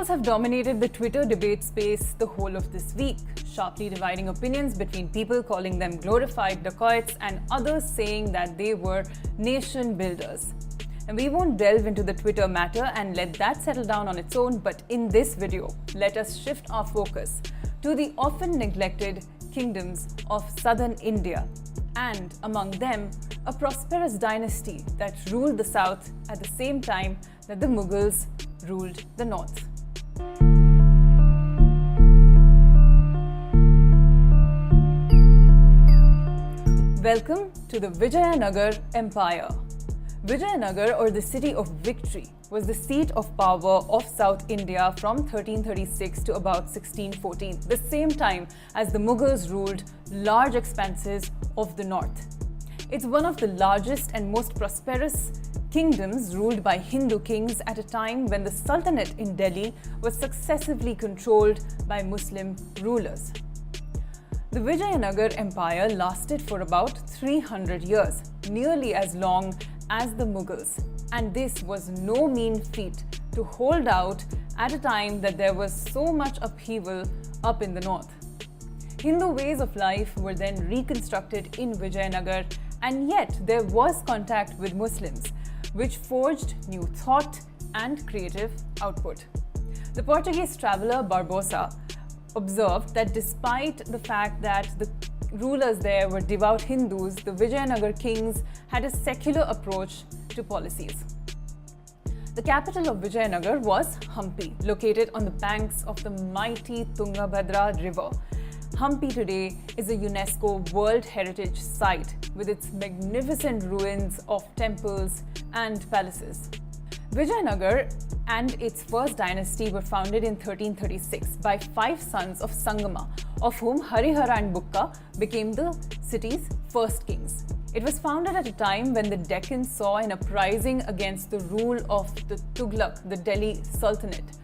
Trolls have dominated the Twitter debate space the whole of this week, sharply dividing opinions between people calling them glorified dacoits and others saying that they were nation builders. And we won't delve into the Twitter matter and let that settle down on its own, but in this video, let us shift our focus to the often neglected kingdoms of southern India, and among them, a prosperous dynasty that ruled the south at the same time that the Mughals ruled the north. Welcome to the Vijayanagar Empire. Vijayanagar, or the city of victory, was the seat of power of South India from 1336 to about 1614, the same time as the Mughals ruled large expanses of the north. It's one of the largest and most prosperous kingdoms ruled by Hindu kings at a time when the Sultanate in Delhi was successively controlled by Muslim rulers. The Vijayanagar Empire lasted for about 300 years, nearly as long as the Mughals, and this was no mean feat to hold out at a time that there was so much upheaval up in the north. Hindu ways of life were then reconstructed in Vijayanagar, and yet there was contact with Muslims, which forged new thought and creative output. The Portuguese traveller Barbosa observed that despite the fact that the rulers there were devout Hindus, the Vijayanagar kings had a secular approach to policies. The capital of Vijayanagar was Hampi, located on the banks of the mighty Tungabhadra river. Hampi today is a UNESCO World Heritage Site with its magnificent ruins of temples and palaces. Vijayanagar and its first dynasty were founded in 1336 by 5 sons of Sangama, of whom Harihara and Bukka became the city's first kings. It was founded at a time when the Deccan saw an uprising against the rule of the Tughlaq, the Delhi Sultanate.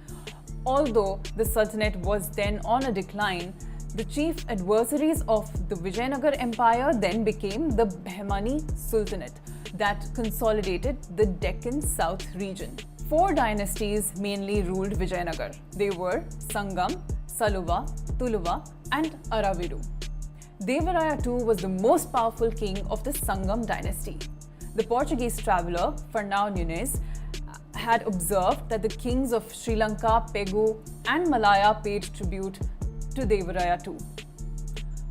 Although the Sultanate was then on a decline, the chief adversaries of the Vijayanagar Empire then became the Bahmani Sultanate that consolidated the Deccan South region. 4 dynasties mainly ruled Vijayanagar. They were Sangama, Saluva, Tuluva, and Aravidu. Devaraya II was the most powerful king of the Sangam dynasty. The Portuguese traveller Fernão Nunes had observed that the kings of Sri Lanka, Pegu, and Malaya paid tribute to Devaraya II.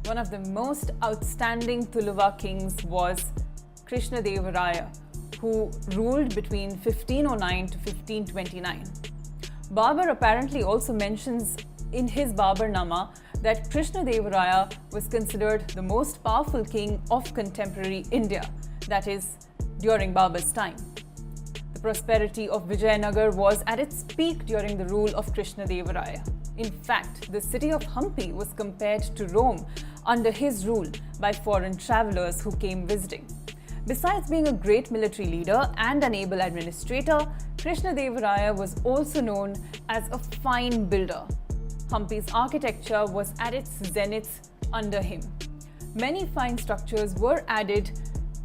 One of the most outstanding Tuluva kings was Krishnadevaraya, who ruled between 1509 to 1529. Babur apparently also mentions in his Baburnama that Krishnadevaraya was considered the most powerful king of contemporary India, that is, during Babur's time. The prosperity of Vijayanagar was at its peak during the rule of Krishnadevaraya. In fact, the city of Hampi was compared to Rome under his rule by foreign travelers who came visiting. Besides being a great military leader and an able administrator, Krishnadevaraya was also known as a fine builder. Hampi's architecture was at its zenith under him. Many fine structures were added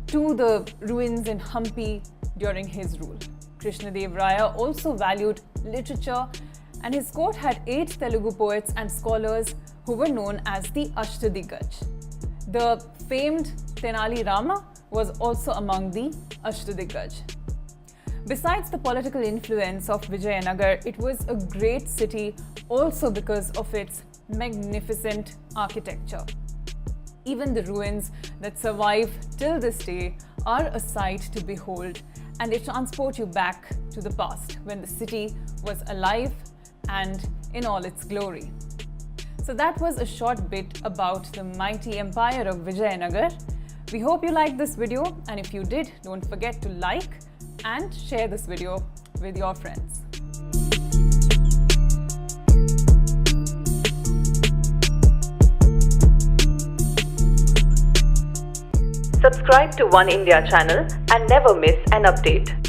to the ruins in Hampi during his rule. Krishnadevaraya also valued literature, and his court had 8 Telugu poets and scholars who were known as the Ashtadiggaj. The famed Tenali Rama was also among the Ashtadiggaj. Besides the political influence of Vijayanagar, it was a great city also because of its magnificent architecture. Even the ruins that survive till this day are a sight to behold, and they transport you back to the past when the city was alive and in all its glory. So that was a short bit about the mighty empire of Vijayanagar. We hope you liked this video, and if you did, don't forget to like and share this video with your friends. Subscribe to One India channel and never miss an update.